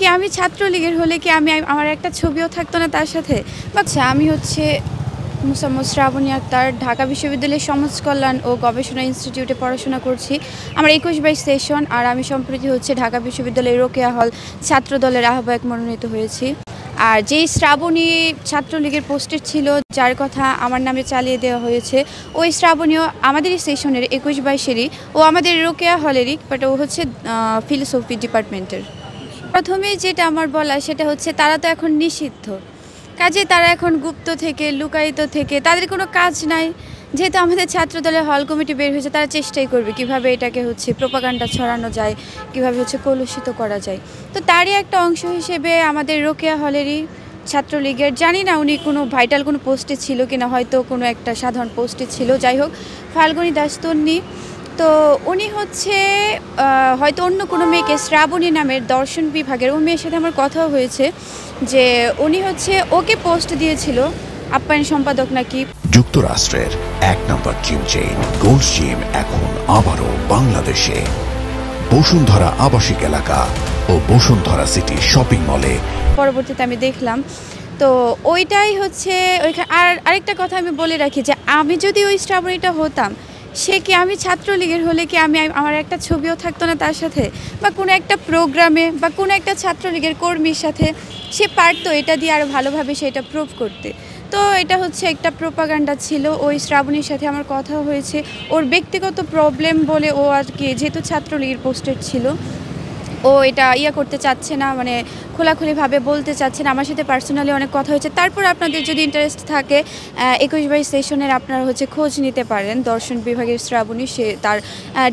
কি আমি ছাত্রলীগের হলে কি আমার একটা ছবিও থাকতো না তার সাথে? আচ্ছা, আমি হচ্ছে মোসাম্মদ শ্রাবণী আক্তার, ঢাকা বিশ্ববিদ্যালয়ের সমাজ কল্যাণ ও গবেষণা ইনস্টিটিউটে পড়াশোনা করছি। আমার 21/22 সেশন, আর আমি সম্প্রতি হচ্ছে ঢাকা বিশ্ববিদ্যালয়ের রোকেয়া হল ছাত্রদলের আহ্বায়ক মনোনীত হয়েছি। আর যেই শ্রাবণী ছাত্রলীগের পোস্টের ছিল, যার কথা আমার নামে চালিয়ে দেওয়া হয়েছে, ওই শ্রাবণীও আমাদেরই সেশনের 21/22-এরই, ও আমাদের রোকেয়া হলেরই, বাট ও হচ্ছে ফিলোসফি ডিপার্টমেন্টের। প্রথমেই যেটা আমার বলা সেটা হচ্ছে তারা তো এখন নিষিদ্ধ, কাজে তারা এখন গুপ্ত থেকে লুকায়িত থেকে তাদের কোনো কাজ নাই। যেহেতু আমাদের ছাত্রদলের হল কমিটি বের হয়েছে, তারা চেষ্টাই করবে কিভাবে এটাকে হচ্ছে প্রোপাগান্ডা ছড়ানো যায়, কিভাবে হচ্ছে কলুষিত করা যায়। তো তারই একটা অংশ হিসেবে আমাদের রোকেয়া হলেরই ছাত্রলীগের, জানি না উনি কোনো ভাইটাল কোনো পোস্টে ছিল কিনা, হয়তো কোনো একটা সাধারণ পোস্টে ছিল, যাই হোক, ফাল্গুনী দাস তন্নি। তো উনি হচ্ছে হয়তো অন্য কোনো মেয়েকে, শ্রাবণী নামের দর্শন বিভাগের ওই মেয়ের সাথে আমার কথাও হয়েছে, যে উনি হচ্ছে ওকে পোস্ট দিয়েছিল আপ্যায়ন সম্পাদক নাকি। যুক্তরাষ্ট্রের 1 নম্বর জিম চেইন গোল্ড জিম এখন আবারও বাংলাদেশে বসুন্ধরা আবাসিক এলাকা ও বসুন্ধরা সিটি শপিং মলে। পরবর্তীতে আমি দেখলাম, তো ওইটাই হচ্ছে ওইখানে। আর আরেকটা কথা আমি বলে রাখি, যে আমি যদি ওই শ্রাবণীটা হতাম, সে কি আমি ছাত্রলীগের হলে কি আমার একটা ছবিও থাকতো না তার সাথে, বা কোনো একটা প্রোগ্রামে বা কোনো একটা ছাত্রলীগের কর্মীর সাথে সে পারতো এটা দিয়ে আরও ভালোভাবে সেটা প্রুভ করতে। তো এটা হচ্ছে একটা প্রোপাগান্ডা ছিল। ওই শ্রাবণীর সাথে আমার কথা হয়েছে, ওর ব্যক্তিগত প্রবলেম বলে ও আর কি, যেহেতু ছাত্রলীগের পোস্টেড ছিল, ও এটা করতে চাচ্ছে না, মানে খোলাখুলিভাবে বলতে চাচ্ছে না। আমার সাথে পার্সোনালি অনেক কথা হয়েছে। তারপর আপনাদের যদি ইন্টারেস্ট থাকে 21/22 সেশনের আপনারা হচ্ছে খোঁজ নিতে পারেন। দর্শন বিভাগের শ্রাবণী, সে তার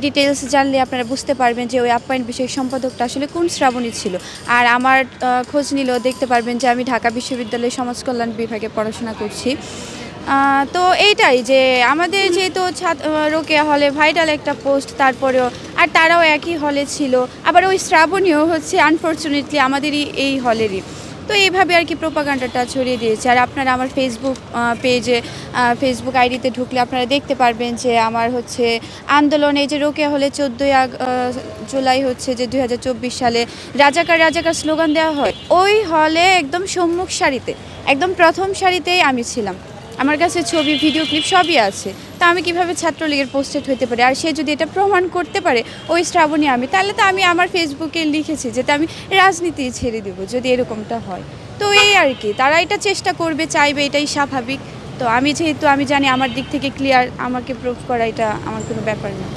ডিটেলস জানলে আপনারা বুঝতে পারবেন যে ওই আপ্যায়ন বিষয়ক সম্পাদকটা আসলে কোন শ্রাবণী ছিল। আর আমার খোঁজ নিলেও দেখতে পারবেন যে আমি ঢাকা বিশ্ববিদ্যালয়ের সমাজ কল্যাণ বিভাগে পড়াশোনা করছি। তো এইটাই, যে আমাদের যেহেতু রোকেয়া হলে ভাইটাল একটা পোস্ট, তারপরেও আর তারাও একই হলে ছিল, আবার ওই শ্রাবণীও হচ্ছে আনফর্চুনেটলি আমাদেরই এই হলেরই। তো এইভাবে আর কি প্রোপাগান্ডাটা ছড়িয়ে দিয়েছে। আর আপনারা আমার ফেসবুক আইডিতে ঢুকলে আপনারা দেখতে পারবেন যে আমার হচ্ছে আন্দোলনে, যে রোকেয়া হলে 14 জুলাই হচ্ছে যে 2024 সালে রাজাকার স্লোগান দেওয়া হয়, ওই হলে একদম সম্মুখ সারিতে, একদম প্রথম সারিতেই আমি ছিলাম। আমার কাছে ছবি, ভিডিও ক্লিপ সবই আছে। তা আমি কিভাবে ছাত্রলীগের পোস্টেড হতে পারে? আর সে যদি এটা প্রমাণ করতে পারে ওই শ্রাবণী আমি, তাহলে তো আমি আমার ফেসবুকে লিখেছি যেটা আমি রাজনীতি ছেড়ে দেবো যদি এরকমটা হয়। তো এই আর কি, তারা এটা চেষ্টা করবে, চাইবে, এটাই স্বাভাবিক। তো আমি যেহেতু আমি জানি আমার দিক থেকে ক্লিয়ার, আমাকে প্রুফ করা এটা আমার কোনো ব্যাপার না।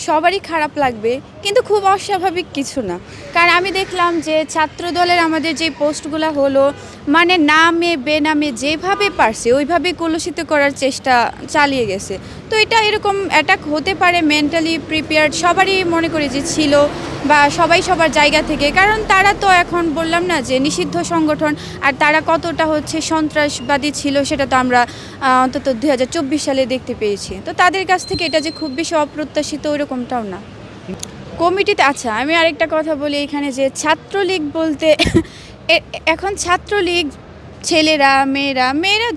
সবারই খারাপ লাগবে, কিন্তু খুব অস্বাভাবিক কিছু না। কারণ আমি দেখলাম যে ছাত্রদলের আমাদের যে পোস্টগুলো হলো, মানে নামে বেনামে যেভাবে পারছে ওইভাবে কলুষিত করার চেষ্টা চালিয়ে গেছে। তো এটা এরকম অ্যাটাক হতে পারে, মেন্টালি প্রিপেয়ার্ড সবারই মনে করি যে ছিল, বা সবাই সবার জায়গা থেকে। কারণ তারা তো এখন বললাম না যে নিষিদ্ধ সংগঠন, আর তারা কতটা হচ্ছে সন্ত্রাসবাদী ছিল সেটা তো আমরা অন্তত 2024 সালে দেখতে পেয়েছি। তো তাদের কাছ থেকে এটা যে খুব বেশি অপ্রত্যাশিত ওইরকমটাও না। কমিটিতে, আচ্ছা আমি আরেকটা কথা বলি এখানে, যে ছাত্রলীগ বলতে এখন ছাত্রলীগ ছেলেরা মেয়েরা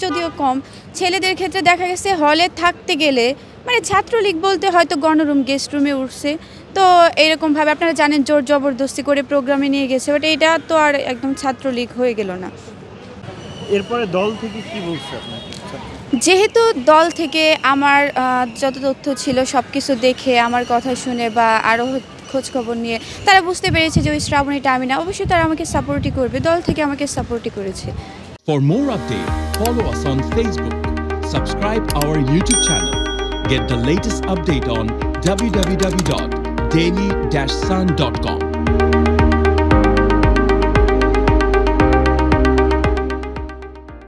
যদিও কম, ছেলেদের ক্ষেত্রে দেখা গেছে হলে থাকতে গেলে, মানে ছাত্রলীগ বলতে হয়তো গণরুম, গেস্ট রুমে উঠছে, তো এরকমভাবে আপনারা জানেন জোর জবরদস্তি করে প্রোগ্রামে নিয়ে গেছে, বাট এটা তো আর একদম ছাত্রলীগ হয়ে গেল না। এরপরে দল থেকে কি বলছে আপনাকে? যেহেতু দল থেকে আমার যত তথ্য ছিল সব কিছু দেখে, আমার কথা শুনে বা আরও খোঁজখবর নিয়ে তারা বুঝতে পেরেছে যে ওই শ্রাবণীটা আমি না, অবশ্যই তারা আমাকে সাপোর্টই করবে, দল থেকে আমাকে সাপোর্টই করেছে। For more update, follow us on Facebook, subscribe our YouTube channel, get the latest update on www.daily-sun.com.